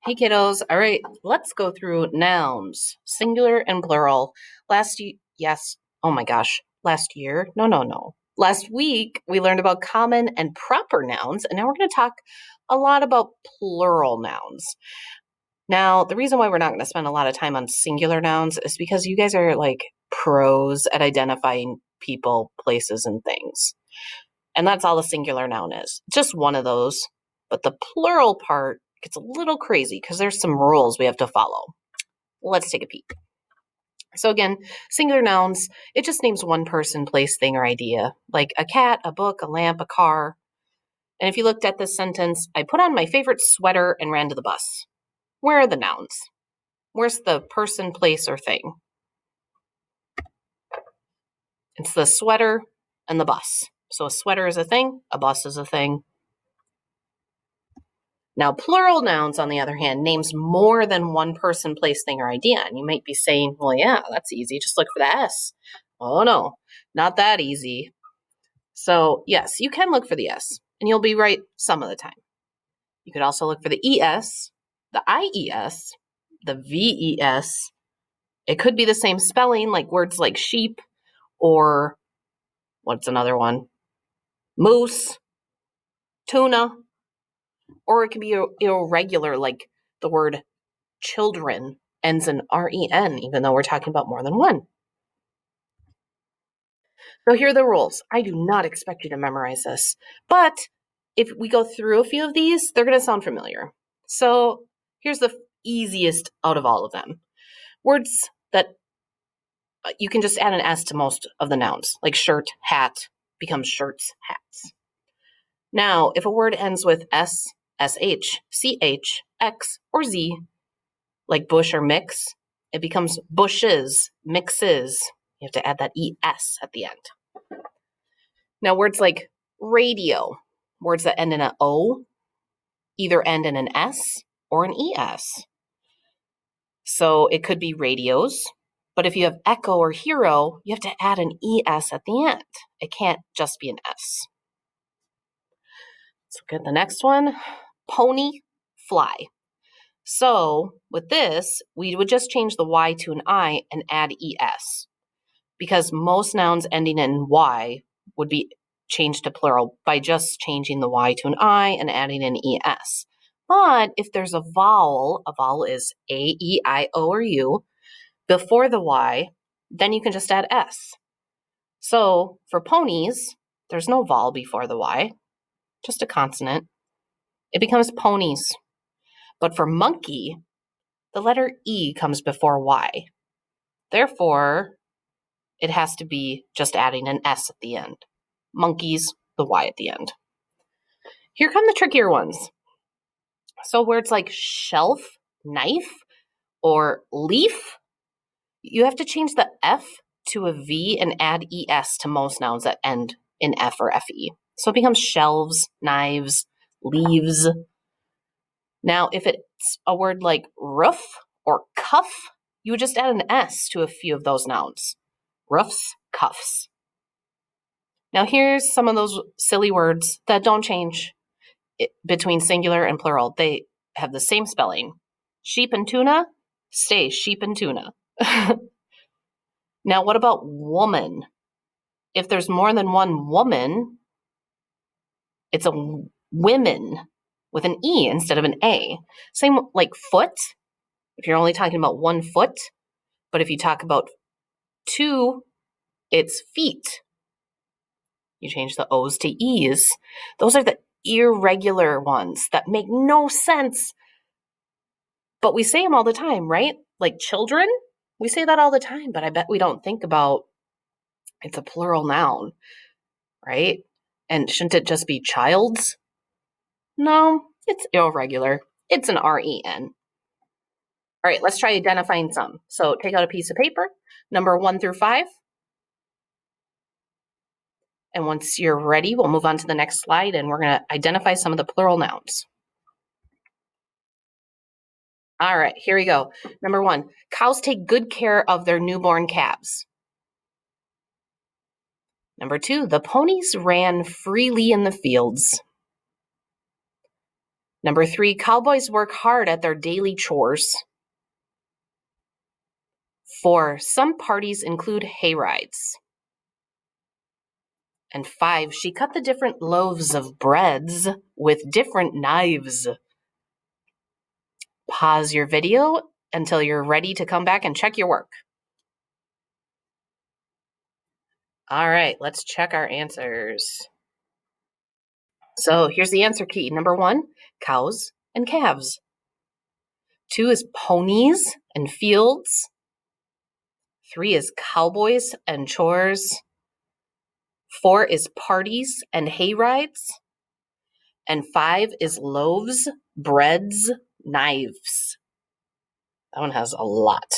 Hey kiddos. All right, let's go through nouns, singular and plural. Oh my gosh, last year? No. Last week, we learned about common and proper nouns, and now we're going to talk a lot about plural nouns. Now, the reason why we're not going to spend a lot of time on singular nouns is because you guys are like pros at identifying people, places, and things. And that's all a singular noun is. Just one of those. But the plural part gets a little crazy because there's some rules we have to follow. Let's take a peek. So again, singular nouns, it just names one person, place, thing, or idea, like a cat, a book, a lamp, a car. And if you looked at this sentence, I put on my favorite sweater and ran to the bus. Where are the nouns? Where's the person, place, or thing? It's the sweater and the bus. So a sweater is a thing, a bus is a thing. Now, plural nouns, on the other hand, names more than one person, place, thing, or idea. And you might be saying, well, yeah, that's easy. Just look for the S. Oh, no, not that easy. So, yes, you can look for the S, and you'll be right some of the time. You could also look for the ES, the IES, the VES. It could be the same spelling, like words like sheep or what's another one? Moose, tuna, or it can be irregular, like the word children ends in REN, even though we're talking about more than one. So here are the rules. I do not expect you to memorize this, but if we go through a few of these, they're going to sound familiar. So here's the easiest out of all of them. Words that you can just add an S to most of the nouns, like shirt, hat, becomes shirts, hats. Now, if a word ends with S, SH, CH, X, or Z, like bush or mix, it becomes bushes, mixes. You have to add that ES at the end. Now, words like radio, words that end in an O, either end in an S or an ES. So it could be radios, but if you have echo or hero, you have to add an ES at the end. It can't just be an S. Let's look at the next one. Pony, fly. So with this, we would just change the Y to an I and add ES, because most nouns ending in Y would be changed to plural by just changing the Y to an I and adding an ES. But if there's a vowel is A, E, I, O, or U, before the Y, then you can just add S. So for ponies, there's no vowel before the Y, just a consonant. It becomes ponies. But for monkey, the letter E comes before Y. Therefore, it has to be just adding an S at the end. Monkeys, the Y at the end. Here come the trickier ones. So words like shelf, knife, or leaf, you have to change the F to a V and add ES to most nouns that end in F or FE. So it becomes shelves, knives, leaves. Now, if it's a word like roof or cuff, you would just add an S to a few of those nouns. Roofs, cuffs. Now, here's some of those silly words that don't change between singular and plural. They have the same spelling. Sheep and tuna, stay sheep and tuna. Now, what about woman? If there's more than one woman, it's a women with an E instead of an A. Same like foot, if you're only talking about 1 foot, but if you talk about 2, it's feet. You change the O's to E's. Those are the irregular ones that make no sense, but we say them all the time, right? Like children, we say that all the time, but I bet we don't think about it's a plural noun, right? And shouldn't it just be child's? No, it's irregular. It's an REN. All right, let's try identifying some. So take out a piece of paper, number 1 through 5. And once you're ready, we'll move on to the next slide and we're going to identify some of the plural nouns. All right, here we go. Number 1, cows take good care of their newborn calves. Number 2, the ponies ran freely in the fields. Number 3, cowboys work hard at their daily chores. 4, some parties include hay rides. And 5, she cut the different loaves of breads with different knives. Pause your video until you're ready to come back and check your work. All right, let's check our answers. So here's the answer key. Number 1, cows and calves. 2 is ponies and fields. 3 is cowboys and chores. 4 is parties and hay rides. And 5 is loaves, breads, knives. That one has a lot.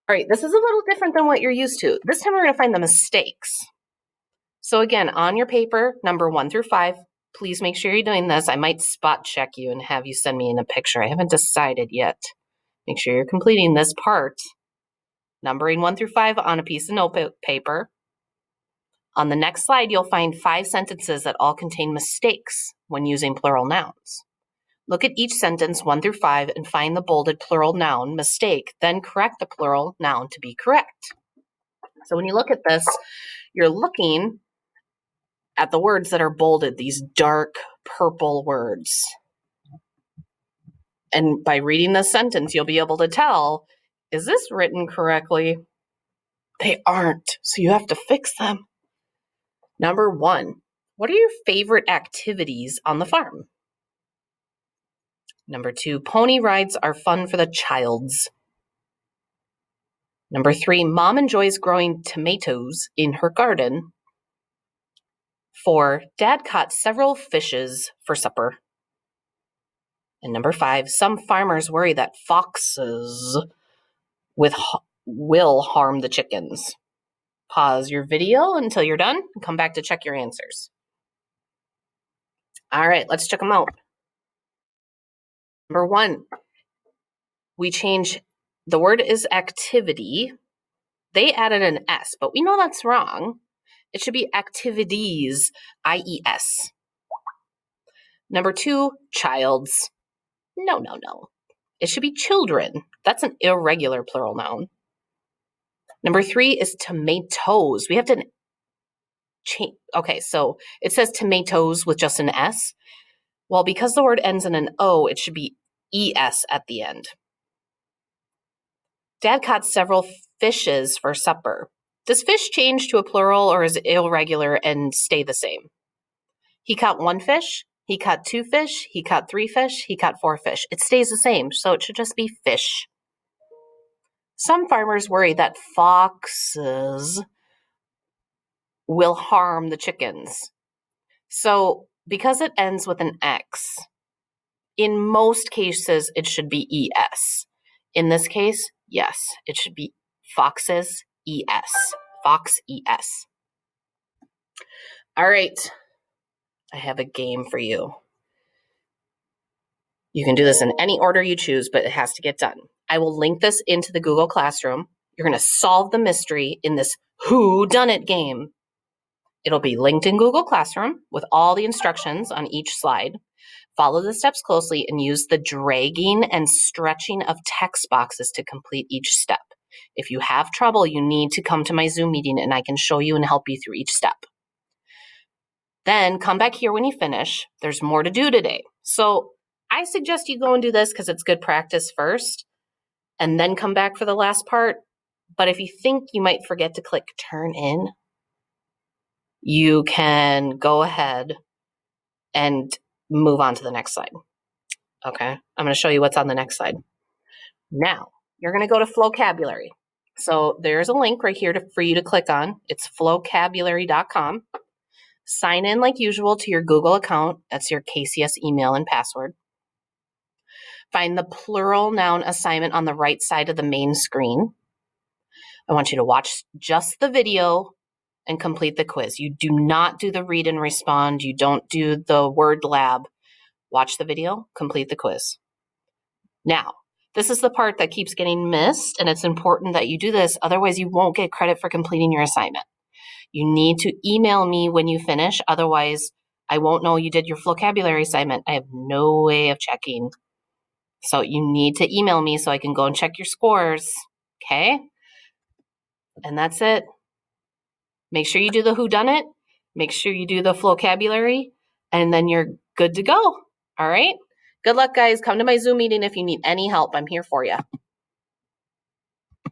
All right, this is a little different than what you're used to. This time we're going to find the mistakes. So again, on your paper, number 1 through 5, please make sure you're doing this. I might spot check you and have you send me in a picture. I haven't decided yet. Make sure you're completing this part. Numbering 1 through 5 on a piece of notepaper. On the next slide, you'll find 5 sentences that all contain mistakes when using plural nouns. Look at each sentence 1 through 5 and find the bolded plural noun mistake, then correct the plural noun to be correct. So when you look at this, you're looking at the words that are bolded, these dark purple words. And by reading the sentence, you'll be able to tell, is this written correctly? They aren't, so you have to fix them. Number 1, what are your favorite activities on the farm? Number 2, pony rides are fun for the childs. Number 3, mom enjoys growing tomatoes in her garden. 4, dad caught several fishes for supper. And number 5, some farmers worry that foxes will harm the chickens. Pause your video until you're done and come back to check your answers. All right, let's check them out. Number 1, we change, the word is activity. They added an S, but we know that's wrong. It should be activities, I-E-S. Number 2, childs. No. It should be children. That's an irregular plural noun. Number 3 is tomatoes. We have to change. Okay, so it says tomatoes with just an S. Well, because the word ends in an O, it should be ES at the end. Dad caught several fishes for supper. Does fish change to a plural or is it irregular and stay the same? He caught 1 fish, he caught 2 fish, he caught 3 fish, he caught 4 fish. It stays the same, so it should just be fish. Some farmers worry that foxes will harm the chickens. So because it ends with an X, in most cases, it should be ES. In this case, yes, it should be foxes, ES. Fox, ES. All right, I have a game for you. You can do this in any order you choose, but it has to get done. I will link this into the Google Classroom. You're going to solve the mystery in this whodunit game. It'll be linked in Google Classroom with all the instructions on each slide. Follow the steps closely and use the dragging and stretching of text boxes to complete each step. If you have trouble, you need to come to my Zoom meeting and I can show you and help you through each step. Then come back here when you finish. There's more to do today. So I suggest you go and do this because it's good practice first and then come back for the last part. But if you think you might forget to click turn in, you can go ahead and move on to the next slide. Okay, I'm going to show you what's on the next slide. Now, you're going to go to Flowcabulary. So there's a link right here for you to click on. It's flowcabulary.com. Sign in like usual to your Google account. That's your KCS email and password. Find the plural noun assignment on the right side of the main screen. I want you to watch just the video and complete the quiz. You do not do the read and respond. You don't do the word lab. Watch the video, complete the quiz. Now, this is the part that keeps getting missed, and it's important that you do this. Otherwise, you won't get credit for completing your assignment. You need to email me when you finish. Otherwise, I won't know you did your vocabulary assignment. I have no way of checking. So you need to email me so I can go and check your scores. Okay? And that's it. Make sure you do the whodunit. Make sure you do the vocabulary, and then you're good to go. All right? Good luck, guys. Come to my Zoom meeting if you need any help. I'm here for you.